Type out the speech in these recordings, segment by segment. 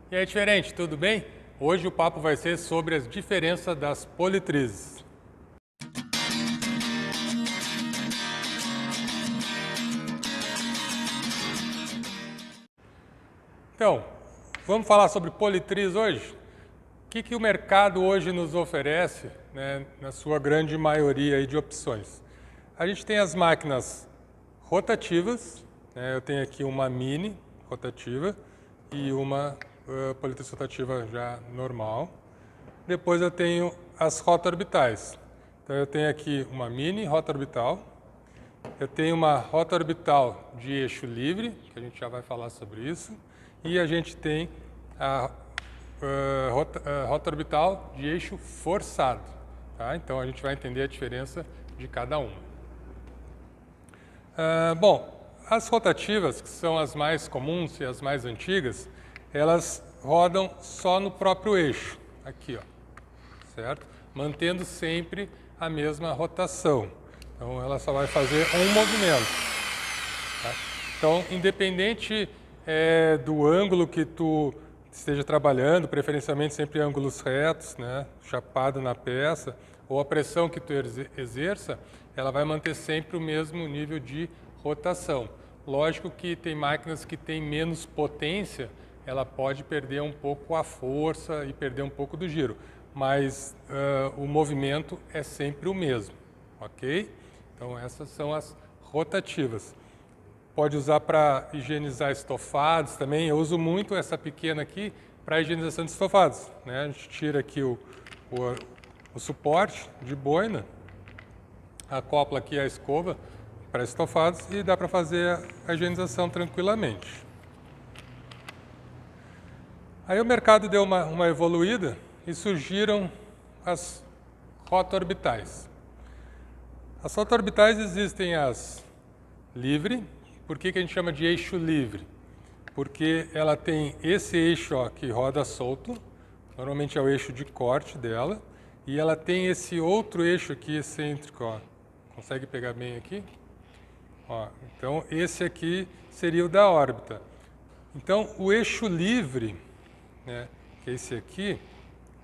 E aí, diferente, tudo bem? Hoje o papo vai ser sobre as diferenças das politrizes. Então, vamos falar sobre politriz hoje? O que o mercado hoje nos oferece, né, na sua grande maioria aí de opções? A gente tem as máquinas rotativas, né, eu tenho aqui uma mini rotativa e uma politriz rotativa já normal. Depois eu tenho as rota-orbitais. Então eu tenho aqui uma mini rota-orbital, eu tenho uma rota-orbital de eixo livre, que a gente já vai falar sobre isso, e a gente tem a rota-orbital de eixo forçado. Tá? Então a gente vai entender a diferença de cada uma. Bom, as rotativas, que são as mais comuns e as mais antigas, elas rodam só no próprio eixo, aqui, ó, certo? Mantendo sempre a mesma rotação. Então, ela só vai fazer um movimento. Tá? Então, independente do ângulo que tu esteja trabalhando, preferencialmente sempre ângulos retos, né, chapado na peça, ou a pressão que tu exerça, ela vai manter sempre o mesmo nível de rotação. Lógico que tem máquinas que têm menos potência, ela pode perder um pouco a força e perder um pouco do giro, mas o movimento é sempre o mesmo, ok? Então essas são as rotativas. Pode usar para higienizar estofados também, eu uso muito essa pequena aqui para higienização de estofados, né? A gente tira aqui o suporte de boina, acopla aqui a escova para estofados e dá para fazer a higienização tranquilamente. Aí o mercado deu uma evoluída e surgiram as rota-orbitais. As rota-orbitais existem as livre. Por que a gente chama de eixo livre? Porque ela tem esse eixo ó, que roda solto, normalmente é o eixo de corte dela, e ela tem esse outro eixo aqui excêntrico, ó. Consegue pegar bem aqui? Ó, então esse aqui seria o da órbita. Então o eixo livre, né, que é esse aqui,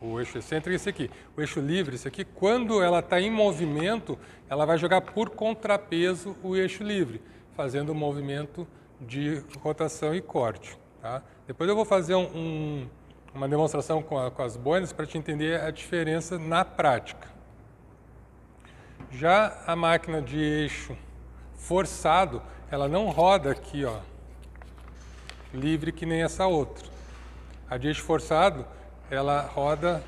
o eixo excêntrico é esse aqui. O eixo livre, esse aqui, quando ela está em movimento, ela vai jogar por contrapeso o eixo livre, fazendo um movimento de rotação e corte. Tá? Depois eu vou fazer uma demonstração com as boinas para te entender a diferença na prática. Já a máquina de eixo forçado, ela não roda aqui, ó, livre que nem essa outra. A de eixo forçado, ela roda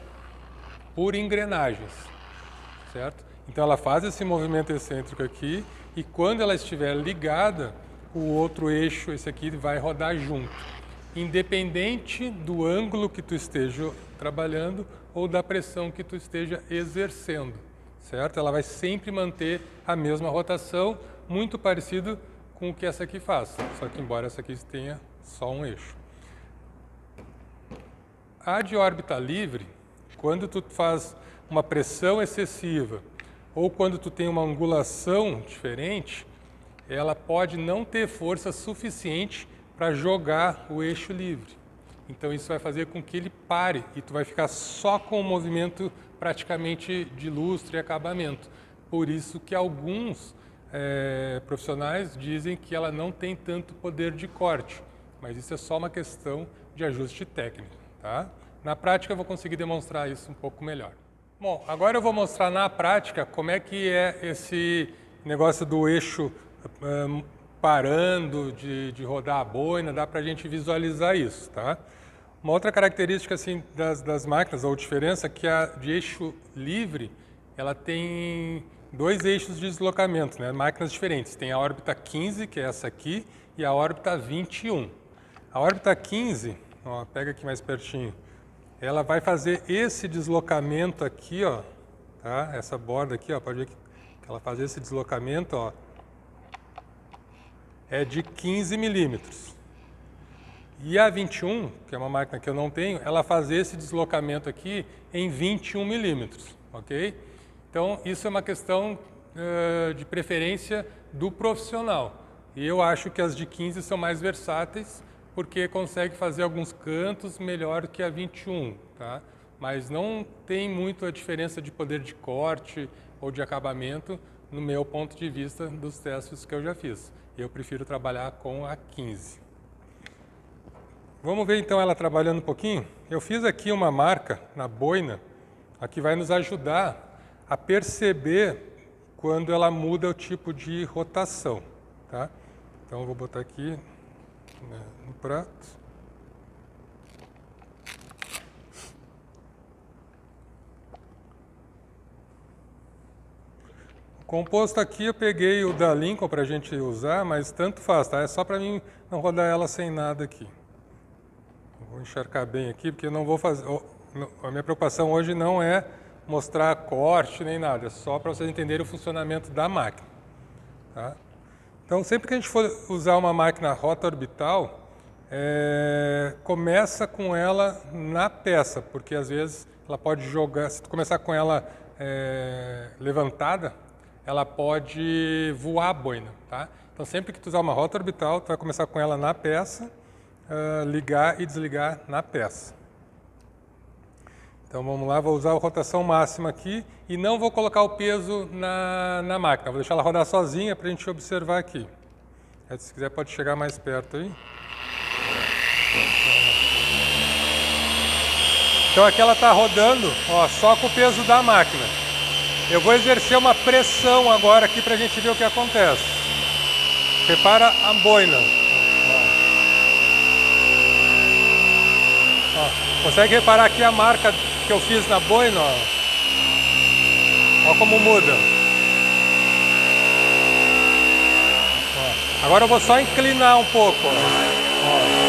por engrenagens, certo? Então ela faz esse movimento excêntrico aqui e quando ela estiver ligada, o outro eixo, esse aqui, vai rodar junto, independente do ângulo que tu esteja trabalhando ou da pressão que tu esteja exercendo, certo? Ela vai sempre manter a mesma rotação, muito parecido com o que essa aqui faz, só que embora essa aqui tenha só um eixo. A de órbita livre, quando tu faz uma pressão excessiva ou quando tu tem uma angulação diferente, ela pode não ter força suficiente para jogar o eixo livre. Então isso vai fazer com que ele pare e tu vai ficar só com o movimento praticamente de lustre e acabamento. Por isso que alguns profissionais dizem que ela não tem tanto poder de corte, mas isso é só uma questão de ajuste técnico. Tá? Na prática eu vou conseguir demonstrar isso um pouco melhor. Bom, agora eu vou mostrar na prática como é que é esse negócio do eixo parando de rodar a boina, dá para a gente visualizar isso. Tá? Uma outra característica assim, das máquinas, ou diferença, é que a de eixo livre, ela tem dois eixos de deslocamento, né? Máquinas diferentes. Tem a órbita 15, que é essa aqui, e a órbita 21. A órbita 15, ó, pega aqui mais pertinho, ela vai fazer esse deslocamento aqui, ó, tá? Essa borda aqui, ó, pode ver que ela faz esse deslocamento, ó, é de 15 milímetros. E a 21, que é uma máquina que eu não tenho, ela faz esse deslocamento aqui em 21 milímetros, ok? Então, isso é uma questão de preferência do profissional. E eu acho que as de 15 são mais versáteis, porque consegue fazer alguns cantos melhor que a 21, tá? Mas não tem muito a diferença de poder de corte ou de acabamento no meu ponto de vista dos testes que eu já fiz. Eu prefiro trabalhar com a 15. Vamos ver então ela trabalhando um pouquinho? Eu fiz aqui uma marca na boina, que vai nos ajudar a perceber quando ela muda o tipo de rotação, tá? Então eu vou botar aqui, né, no prato. O composto aqui eu peguei o da Lincoln para a gente usar, mas tanto faz, tá? É só para mim não rodar ela sem nada aqui. Vou encharcar bem aqui, porque eu não vou fazer... A minha preocupação hoje não é mostrar corte nem nada, é só para vocês entenderem o funcionamento da máquina, tá? Então, sempre que a gente for usar uma máquina rota orbital, começa com ela na peça, porque às vezes ela pode jogar, se tu começar com ela levantada, ela pode voar a boina, tá? Então, sempre que tu usar uma rota orbital, tu vai começar com ela na peça, ligar e desligar na peça. Então vamos lá, vou usar a rotação máxima aqui e não vou colocar o peso na máquina, vou deixar ela rodar sozinha para a gente observar aqui. Se quiser pode chegar mais perto aí. Então aqui ela está rodando, ó, só com o peso da máquina. Eu vou exercer uma pressão agora aqui para a gente ver o que acontece. Repara a boina. Ó, consegue reparar aqui a marca que eu fiz na boina, ó. Ó como muda. Ó. Agora eu vou só inclinar um pouco, ó. Ó.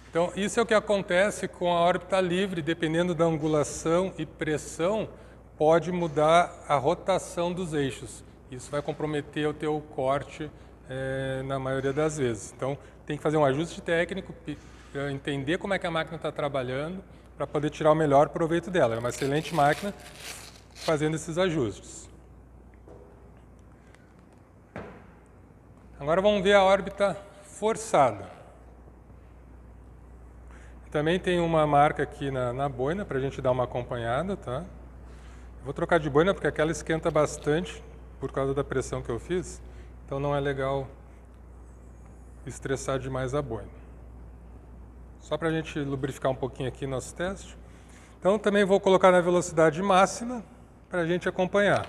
Então, isso é o que acontece com a órbita livre, dependendo da angulação e pressão, pode mudar a rotação dos eixos. Isso vai comprometer o teu corte na maioria das vezes. Então, tem que fazer um ajuste técnico, entender como é que a máquina está trabalhando, para poder tirar o melhor proveito dela. É uma excelente máquina fazendo esses ajustes. Agora vamos ver a órbita forçada. Também tem uma marca aqui na boina para a gente dar uma acompanhada, tá? Vou trocar de boina porque aquela esquenta bastante por causa da pressão que eu fiz, então não é legal estressar demais a boina. Só para a gente lubrificar um pouquinho aqui nosso teste. Então também vou colocar na velocidade máxima para a gente acompanhar.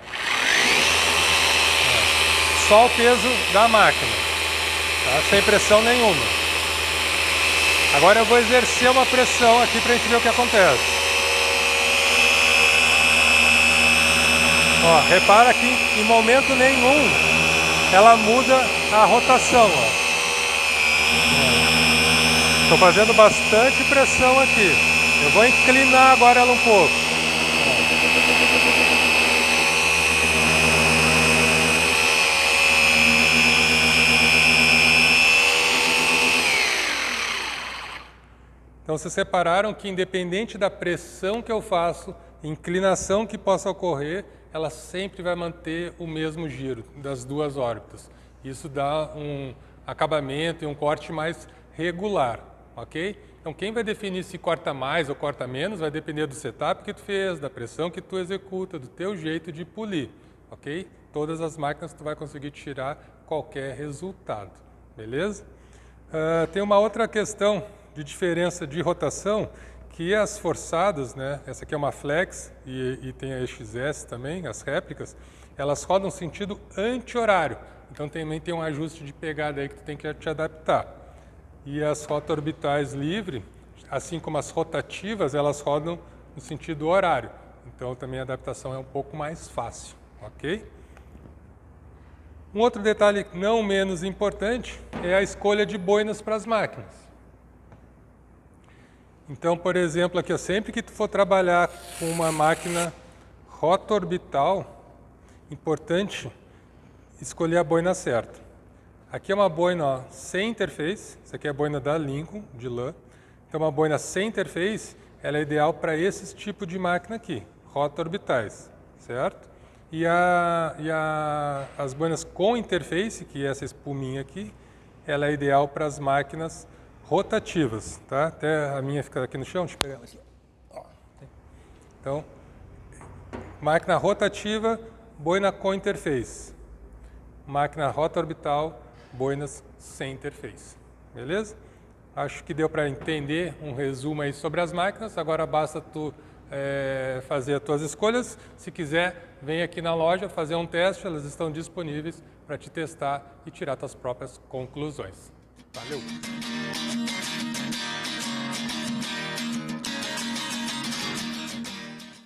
Só o peso da máquina, tá? Sem pressão nenhuma. Agora eu vou exercer uma pressão aqui para a gente ver o que acontece. Ó, repara que em momento nenhum ela muda a rotação. Estou fazendo bastante pressão aqui. Eu vou inclinar agora ela um pouco. Então, vocês separaram que independente da pressão que eu faço, inclinação que possa ocorrer, ela sempre vai manter o mesmo giro das duas órbitas. Isso dá um acabamento e um corte mais regular, ok? Então, quem vai definir se corta mais ou corta menos vai depender do setup que tu fez, da pressão que tu executa, do teu jeito de polir, ok? Todas as máquinas tu vai conseguir tirar qualquer resultado, beleza? Tem uma outra questão de diferença de rotação, que as forçadas, né? Essa aqui é uma flex e tem a EXS também, as réplicas, elas rodam sentido anti-horário. Então também tem um ajuste de pegada aí que tu tem que te adaptar. E as rotorbitais livre, assim como as rotativas, elas rodam no sentido horário. Então também a adaptação é um pouco mais fácil, ok? Um outro detalhe não menos importante é a escolha de boinas para as máquinas. Então, por exemplo, aqui, sempre que tu for trabalhar com uma máquina rotorbital, importante escolher a boina certa. Aqui é uma boina, ó, sem interface, essa aqui é a boina da Lincoln, de lã. Então, uma boina sem interface, ela é ideal para esse tipo de máquina aqui, rota-orbitais, certo? E as boinas com interface, que é essa espuminha aqui, ela é ideal para as máquinas rotativas, tá? Até a minha fica aqui no chão, deixa eu pegar ela aqui. Então, máquina rotativa, boina com interface. Máquina rota-orbital, boinas sem interface. Beleza? Acho que deu para entender um resumo aí sobre as máquinas. Agora basta tu fazer as tuas escolhas. Se quiser, vem aqui na loja fazer um teste. Elas estão disponíveis para te testar e tirar tuas próprias conclusões. Valeu!